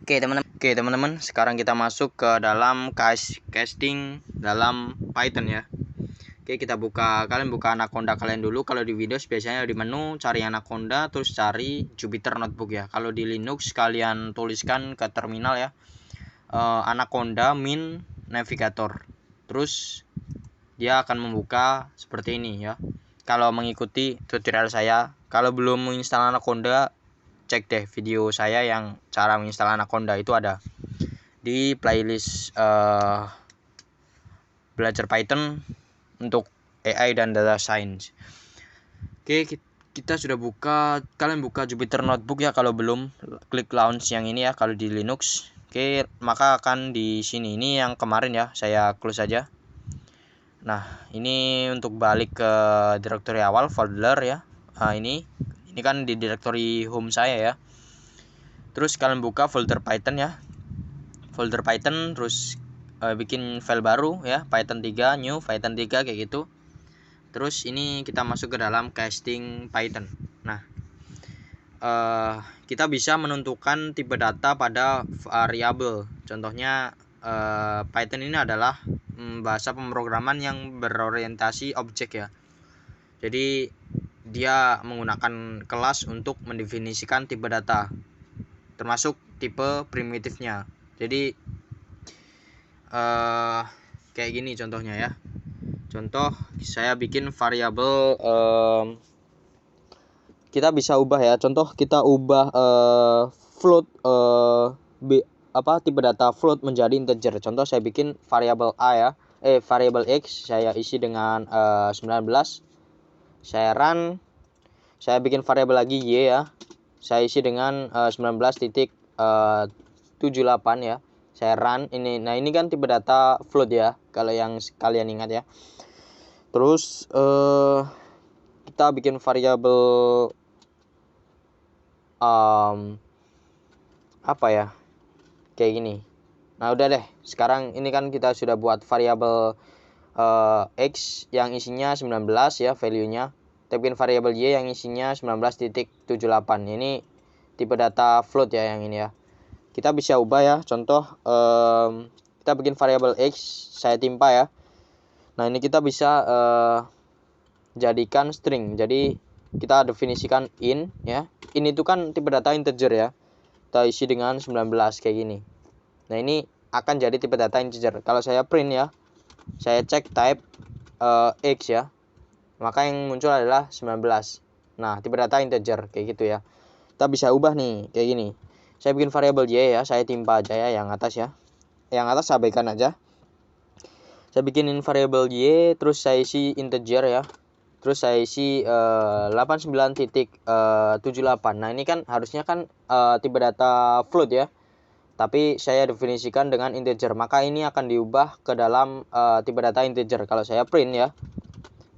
Oke teman-teman, sekarang kita masuk ke dalam casting dalam Python ya. Oke, kalian buka Anaconda kalian dulu. Kalau di Windows biasanya di menu cari Anaconda, terus cari Jupyter Notebook ya. Kalau di Linux kalian tuliskan ke terminal ya, Anaconda min navigator. Terus dia akan membuka seperti ini ya. Kalau mengikuti tutorial saya, kalau belum menginstal Anaconda, cek deh video saya yang cara menginstal Anaconda, itu ada di playlist belajar Python untuk AI dan data science. Oke, kita sudah buka. Kalian buka Jupyter Notebook ya. Kalau belum, klik launch yang ini ya kalau di Linux. Oke, maka akan di sini. Ini yang kemarin ya, saya close aja. Nah, ini untuk balik ke direktori awal, folder ya. Nah, ini kan di direktori home saya ya. Terus kalian buka folder Python ya. Folder Python, terus bikin file baru ya, Python 3 new, Python 3 kayak gitu. Terus ini kita masuk ke dalam casting Python. Nah, kita bisa menentukan tipe data pada variabel. Contohnya Python ini adalah bahasa pemrograman yang berorientasi objek ya. Jadi dia menggunakan kelas untuk mendefinisikan tipe data, termasuk tipe primitifnya. Jadi kayak gini contohnya ya. Contoh, saya bikin variabel, kita bisa ubah ya. Contoh kita ubah float tipe data float menjadi integer. Contoh saya bikin variabel a ya. Variabel x saya isi dengan 19. Saya run. Saya bikin variabel lagi y ya. Saya isi dengan 19.78 ya. Saya run ini. Nah, ini kan tipe data float ya, kalau yang kalian ingat ya. Terus kita bikin variabel apa ya, kayak gini. Nah, udah deh. Sekarang ini kan kita sudah buat variabel x yang isinya 19 ya, value-nya. Kita bikin variabel y yang isinya 19.78. Ini tipe data float ya yang ini ya. Kita bisa ubah ya. Contoh, kita bikin variabel x, saya timpa ya. Nah, ini kita bisa jadikan string. Jadi kita definisikan in ya. In itu kan tipe data integer ya. Kita isi dengan 19 kayak gini. Nah, ini akan jadi tipe data integer. Kalau saya print ya, saya cek type x ya, maka yang muncul adalah 19. Nah, tipe data integer kayak gitu ya. Kita bisa ubah nih kayak gini. Saya bikin variabel y ya, saya timpa aja ya yang atas ya. Yang atas abaikan aja. Saya bikinin variabel y, terus saya isi integer ya. Terus saya isi 89.78. Nah, ini kan harusnya kan tipe data float ya. Tapi saya definisikan dengan integer. Maka ini akan diubah ke dalam tipe data integer. Kalau saya print ya,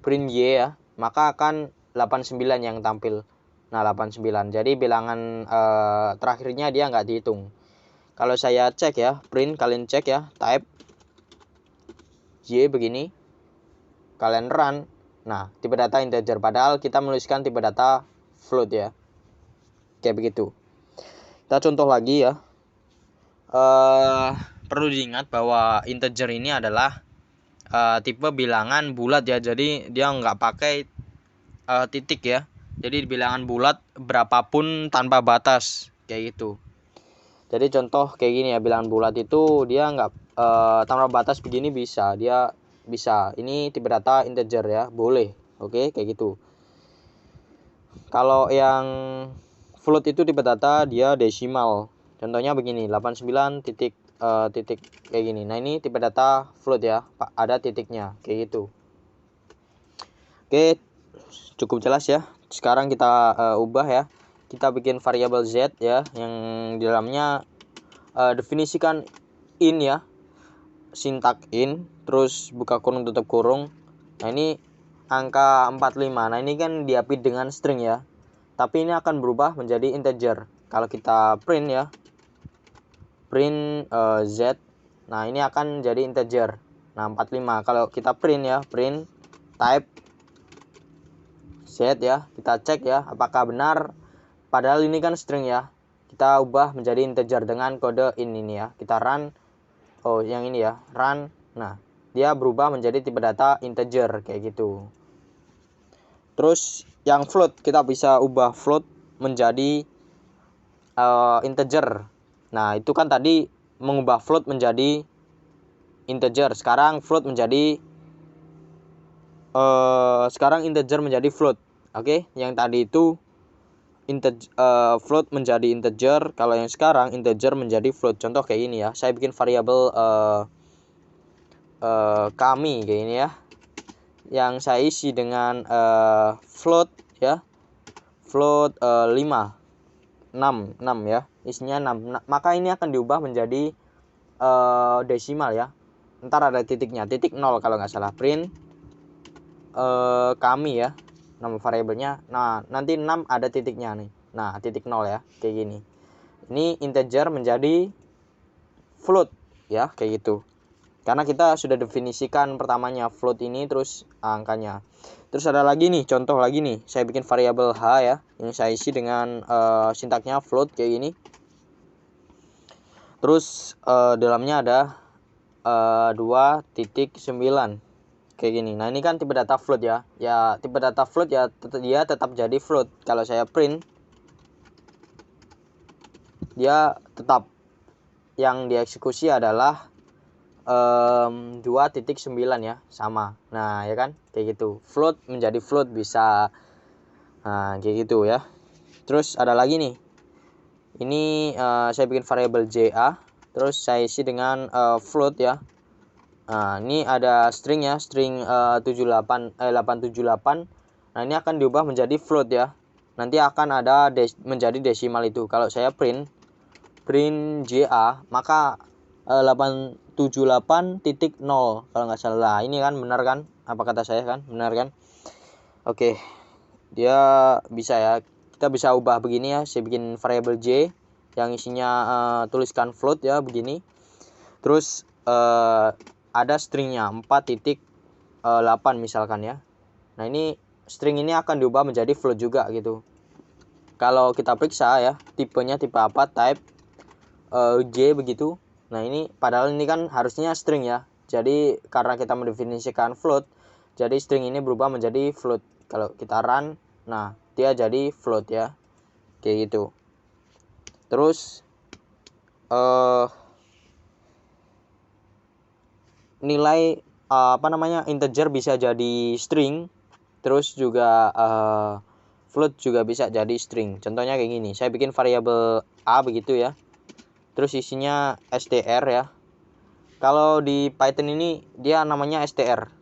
print y ya, maka akan 89 yang tampil. Nah, 89. Jadi bilangan terakhirnya dia nggak dihitung. Kalau saya cek ya, print, kalian cek ya, type y begini, kalian run. Nah, tipe data integer. Padahal kita menuliskan tipe data float ya. Kayak begitu. Kita contoh lagi ya. Perlu diingat bahwa integer ini adalah tipe bilangan bulat ya. Jadi dia nggak pakai titik ya. Jadi bilangan bulat berapapun tanpa batas kayak gitu. Jadi contoh kayak gini ya, bilangan bulat itu dia nggak tanpa batas begini bisa. Dia bisa. Ini tipe data integer ya, boleh. Oke, kayak gitu. Kalau yang float itu tipe data dia desimal. Contohnya begini, 89 titik kayak gini. Nah, ini tipe data float ya, Pak, ada titiknya kayak gitu. Oke, cukup jelas ya. Sekarang kita ubah ya. Kita bikin variabel z ya, yang di dalamnya definisikan in ya. Sintak in, terus buka kurung tutup kurung. Nah, ini angka 45. Nah, ini kan diapit dengan string ya. Tapi ini akan berubah menjadi integer. Kalau kita print ya, print z. Nah, ini akan jadi integer. Nah, 45. Kalau kita print ya, print type z ya, kita cek ya apakah benar. Padahal ini kan string ya. kita ubah menjadi integer dengan kode in ini ya. Kita run, oh yang ini ya, run. Nah, dia berubah menjadi tipe data integer kayak gitu. Terus yang float, kita bisa ubah float menjadi integer. Nah, itu kan tadi mengubah float menjadi integer. Sekarang float menjadi integer menjadi float. Oke, yang tadi itu float menjadi integer, kalau yang sekarang integer menjadi float. Contoh kayak ini ya, saya bikin variabel kami kayak ini ya, yang saya isi dengan float ya, float 5 6 ya, isinya 6. Maka ini akan diubah menjadi desimal ya, ntar ada titiknya, titik 0 kalau nggak salah. Print kami ya, nama variabelnya. Nah, nanti 6 ada titiknya nih. Nah, titik 0 ya, kayak gini. Ini integer menjadi float ya, kayak gitu. Karena kita sudah definisikan pertamanya float ini, terus angkanya. Terus ada lagi nih, contoh lagi nih. Saya bikin variabel h ya, yang saya isi dengan sintaknya float kayak gini. Terus dalamnya ada 2.9 kayak gini. Nah, ini kan tipe data float ya. Ya, tipe data float ya, dia tetap jadi float. Kalau saya print, dia tetap yang dieksekusi adalah 2.9 ya, sama. Nah, ya kan? Kayak gitu. Float menjadi float bisa. Nah, kayak gitu ya. Terus ada lagi nih. Ini saya bikin variabel ja, terus saya isi dengan float ya. Nah, ini ada string ya, string 878. Nah, ini akan diubah menjadi float ya. Nanti akan ada menjadi desimal itu. Kalau saya print ja, maka 878.0 kalau nggak salah. Ini kan benar kan? Apa kata saya kan? Benar kan? Oke. Dia bisa ya. Kita bisa ubah begini ya. Saya bikin variabel j yang isinya tuliskan float ya, begini. Terus ada stringnya 4.8 misalkan ya. Nah, ini string ini akan diubah menjadi float juga gitu. Kalau kita periksa ya, tipenya tipe apa, type J begitu. Nah, ini padahal ini kan harusnya string ya. Jadi karena kita mendefinisikan float, jadi string ini berubah menjadi float. Kalau kita run, nah dia jadi float ya, kayak gitu. Terus nilai integer bisa jadi string, terus juga float juga bisa jadi string. Contohnya kayak gini, saya bikin variabel a begitu ya, terus isinya str ya. Kalau di Python ini dia namanya str,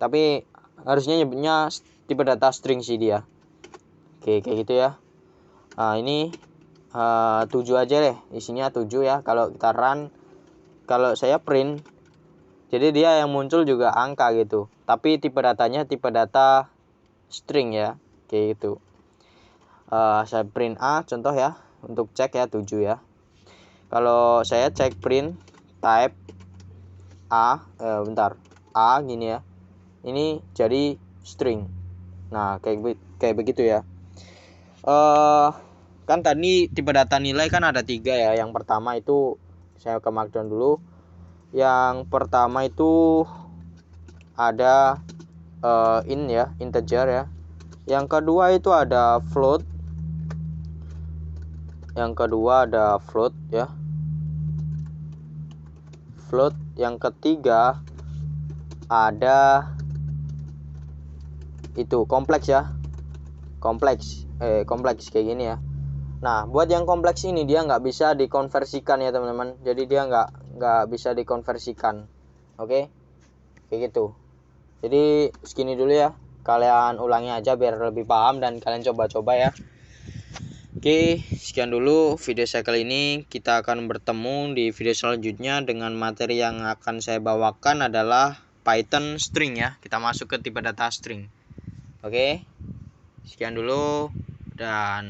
tapi harusnya nyebutnya tipe data string sih dia. Oke, kayak gitu ya. Nah, ini 7 aja deh, isinya 7 ya. Kalau kita run, kalau saya print, jadi dia yang muncul juga angka gitu, tapi tipe datanya tipe data string ya, kayak gitu. Saya print a contoh ya, untuk cek ya, 7 ya. Kalau saya cek print type a, a gini ya, ini jadi string. Nah, kayak begitu ya. Kan tadi tipe data nilai kan ada 3 ya. Yang pertama itu saya ke markdown dulu. Yang pertama itu ada in ya, integer ya. Yang kedua itu ada float. Yang kedua ada float ya. Float. Yang ketiga ada itu kompleks ya. Kompleks kayak gini ya. Nah, buat yang kompleks ini dia nggak bisa dikonversikan ya teman-teman. Jadi dia nggak bisa dikonversikan. Oke, kayak gitu. Jadi segini dulu ya. Kalian ulangi aja biar lebih paham dan kalian coba-coba ya. Oke, sekian dulu video saya kali ini. Kita akan bertemu di video selanjutnya dengan materi yang akan saya bawakan adalah Python string ya. Kita masuk ke tipe data string. Oke, sekian dulu dan